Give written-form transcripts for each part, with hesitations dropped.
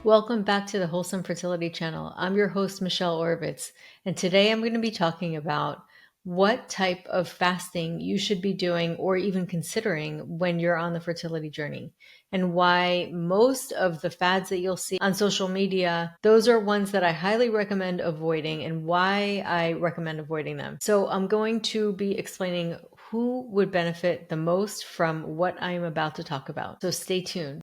Welcome back to the Wholesome Fertility channel. I'm your host, Michelle Oravitz, and today I'm going to be talking about what type of fasting you should be doing or even considering when you're on the fertility journey, and why most of the fads that you'll see on social media, those are ones that I highly recommend avoiding and why I recommend avoiding them. So I'm going to be explaining who would benefit the most from what I am about to talk about. So stay tuned.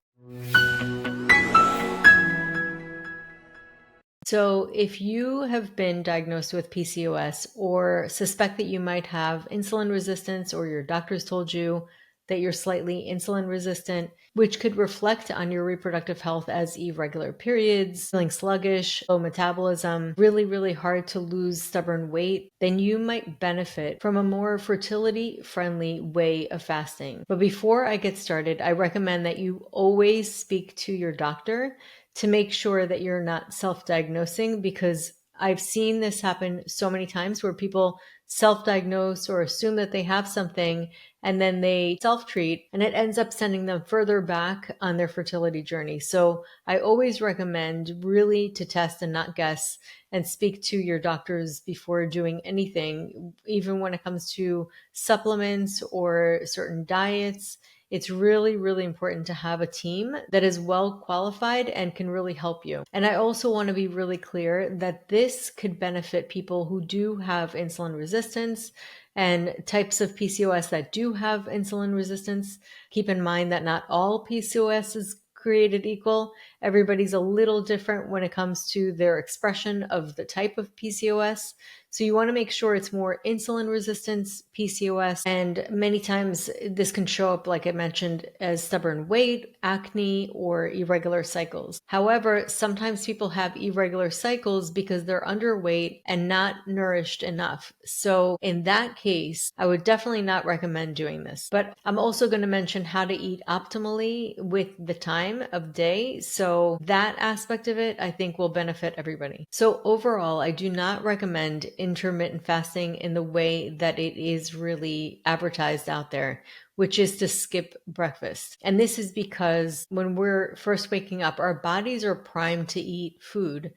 So, if you have been diagnosed with PCOS or suspect that you might have insulin resistance, or your doctor's told you that you're slightly insulin resistant, which could reflect on your reproductive health as irregular periods, feeling sluggish, low metabolism, really hard to lose stubborn weight, then you might benefit from a more fertility friendly way of fasting. But before I get started, I recommend that you always speak to your doctor to make sure that you're not self-diagnosing, because I've seen this happen so many times where people self-diagnose or assume that they have something and then they self-treat, and it ends up sending them further back on their fertility journey. So I always recommend really to test and not guess, and speak to your doctors before doing anything, even when it comes to supplements or certain diets. It's really important to have a team that is well qualified and can really help you. And I also want to be really clear that this could benefit people who do have insulin resistance and types of PCOS that do have insulin resistance. Keep in mind that not all PCOS is created equal. Everybody's a little different when it comes to their expression of the type of PCOS. So you want to make sure it's more insulin resistance PCOS. And many times this can show up, like I mentioned, as stubborn weight, acne, or irregular cycles. However, sometimes people have irregular cycles because they're underweight and not nourished enough. So in that case, I would definitely not recommend doing this. But I'm also going to mention how to eat optimally with the time of day. So that aspect of it, I think, will benefit everybody. So overall, I do not recommend intermittent fasting in the way that it is really advertised out there, which is to skip breakfast. And this is because when we're first waking up, our bodies are primed to eat food.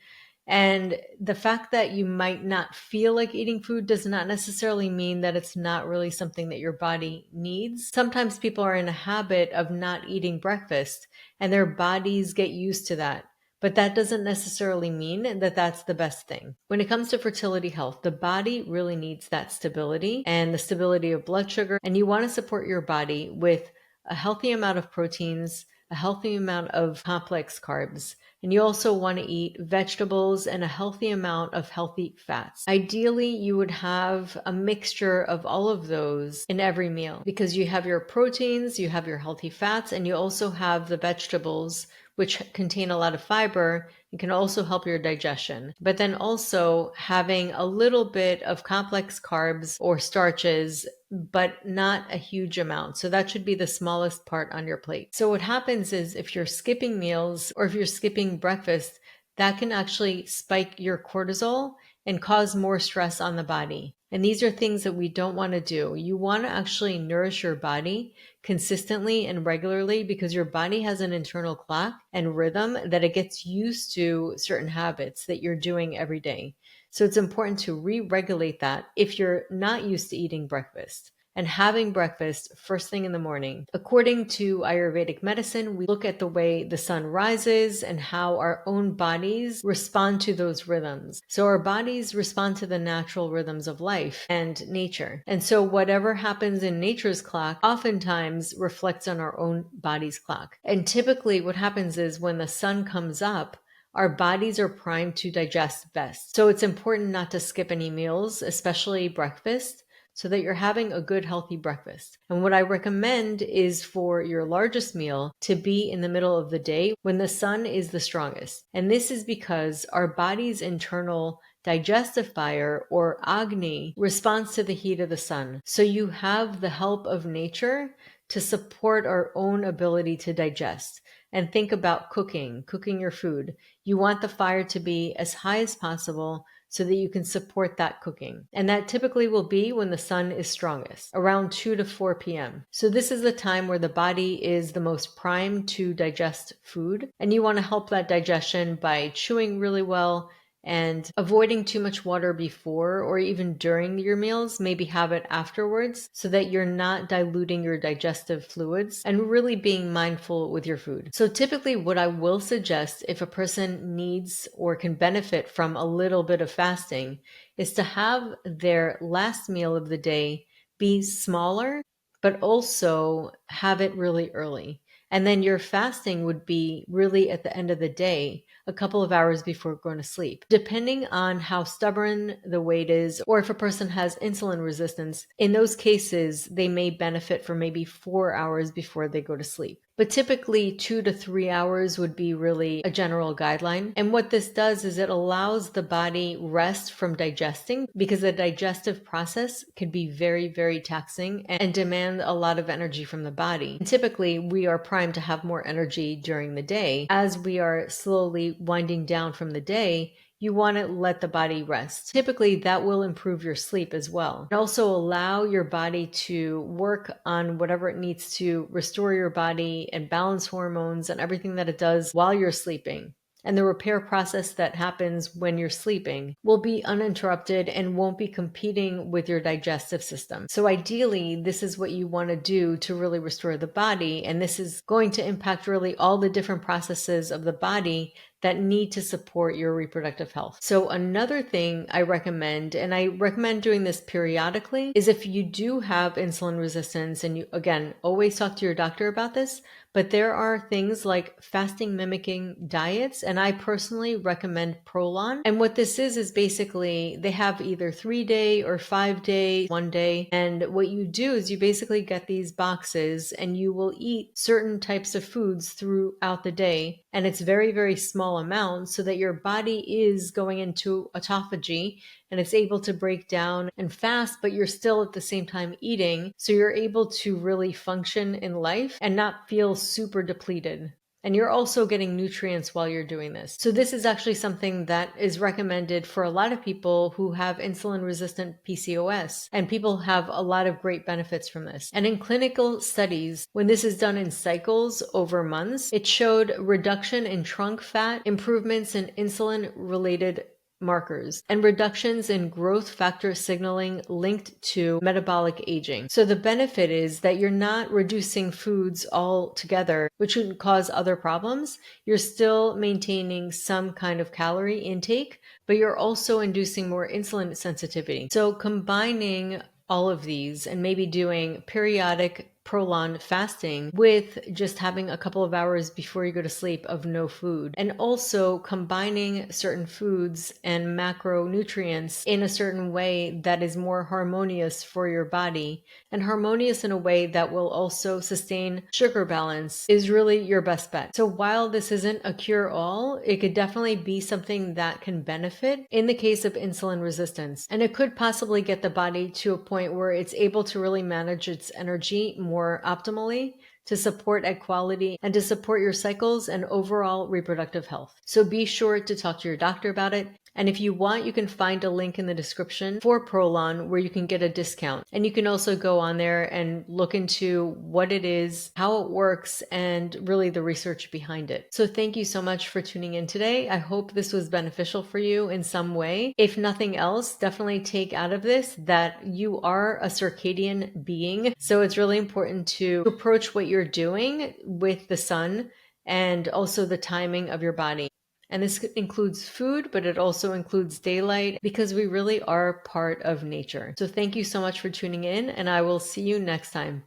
And the fact that you might not feel like eating food does not necessarily mean that it's not really something that your body needs. Sometimes people are in a habit of not eating breakfast and their bodies get used to that. But that doesn't necessarily mean that that's the best thing. When it comes to fertility health, the body really needs that stability and the stability of blood sugar. And you want to support your body with a healthy amount of proteins, a healthy amount of complex carbs. And you also want to eat vegetables and a healthy amount of healthy fats. Ideally, you would have a mixture of all of those in every meal, because you have your proteins, you have your healthy fats, and you also have the vegetables, which contain a lot of fiber and can also help your digestion. But then also having a little bit of complex carbs or starches, but not a huge amount. So that should be the smallest part on your plate. So what happens is, if you're skipping meals or if you're skipping breakfast, that can actually spike your cortisol and cause more stress on the body. And these are things that we don't want to do. You want to actually nourish your body consistently and regularly, because your body has an internal clock and rhythm that it gets used to certain habits that you're doing every day. So it's important to re-regulate that if you're not used to eating breakfast and having breakfast first thing in the morning. According to Ayurvedic medicine, we look at the way the sun rises and how our own bodies respond to those rhythms. So our bodies respond to the natural rhythms of life and nature. And so whatever happens in nature's clock oftentimes reflects on our own body's clock. And typically what happens is, when the sun comes up, our bodies are primed to digest best. So it's important not to skip any meals, especially breakfast, so that you're having a good, healthy breakfast. And what I recommend is for your largest meal to be in the middle of the day when the sun is the strongest. And this is because our body's internal digestive fire, or Agni, responds to the heat of the sun. So you have the help of nature to support our own ability to digest. And think about cooking your food. You want the fire to be as high as possible so that you can support that cooking. And that typically will be when the sun is strongest, around 2 to 4 p.m. So this is the time where the body is the most primed to digest food, and you want to help that digestion by chewing really well and avoiding too much water before or even during your meals. Maybe have it afterwards so that you're not diluting your digestive fluids, and really being mindful with your food. So typically what I will suggest if a person needs or can benefit from a little bit of fasting is to have their last meal of the day be smaller, but also have it really early. And then your fasting would be really at the end of the day, a couple of hours before going to sleep. Depending on how stubborn the weight is, or if a person has insulin resistance, in those cases, they may benefit for maybe 4 hours before they go to sleep. But typically 2 to 3 hours would be really a general guideline. And what this does is it allows the body rest from digesting, because the digestive process can be very, very taxing and demand a lot of energy from the body. And typically we are primed to have more energy during the day. As we are slowly winding down from the day, you want to let the body rest. Typically, that will improve your sleep as well. And also allow your body to work on whatever it needs to restore your body and balance hormones and everything that it does while you're sleeping. And the repair process that happens when you're sleeping will be uninterrupted and won't be competing with your digestive system. So ideally, this is what you want to do to really restore the body. And this is going to impact really all the different processes of the body that need to support your reproductive health. So another thing I recommend, and I recommend doing this periodically, is if you do have insulin resistance, and you, again, always talk to your doctor about this, but there are things like fasting mimicking diets, and I personally recommend ProLon. And what this is basically they have either 3-day or 5-day, 1 day. And what you do is you basically get these boxes and you will eat certain types of foods throughout the day. And it's very, very small amounts so that your body is going into autophagy and it's able to break down and fast, but you're still at the same time eating. So you're able to really function in life and not feel super depleted. And you're also getting nutrients while you're doing this. So this is actually something that is recommended for a lot of people who have insulin resistant PCOS, and people have a lot of great benefits from this. And in clinical studies, when this is done in cycles over months, it showed reduction in trunk fat, improvements in insulin related markers, and reductions in growth factor signaling linked to metabolic aging. So the benefit is that you're not reducing foods altogether, which would cause other problems. You're still maintaining some kind of calorie intake, but you're also inducing more insulin sensitivity. So combining all of these and maybe doing periodic ProLon fasting with just having a couple of hours before you go to sleep of no food, and also combining certain foods and macronutrients in a certain way that is more harmonious for your body, and harmonious in a way that will also sustain sugar balance, is really your best bet. So while this isn't a cure-all, it could definitely be something that can benefit in the case of insulin resistance, and it could possibly get the body to a point where it's able to really manage its energy more optimally to support egg quality and to support your cycles and overall reproductive health. So be sure to talk to your doctor about it. And if you want, you can find a link in the description for ProLon where you can get a discount. And you can also go on there and look into what it is, how it works, and really the research behind it. So thank you so much for tuning in today. I hope this was beneficial for you in some way. If nothing else, definitely take out of this that you are a circadian being. So it's really important to approach what you're doing with the sun and also the timing of your body. And this includes food, but it also includes daylight, because we really are part of nature. So thank you so much for tuning in, and I will see you next time.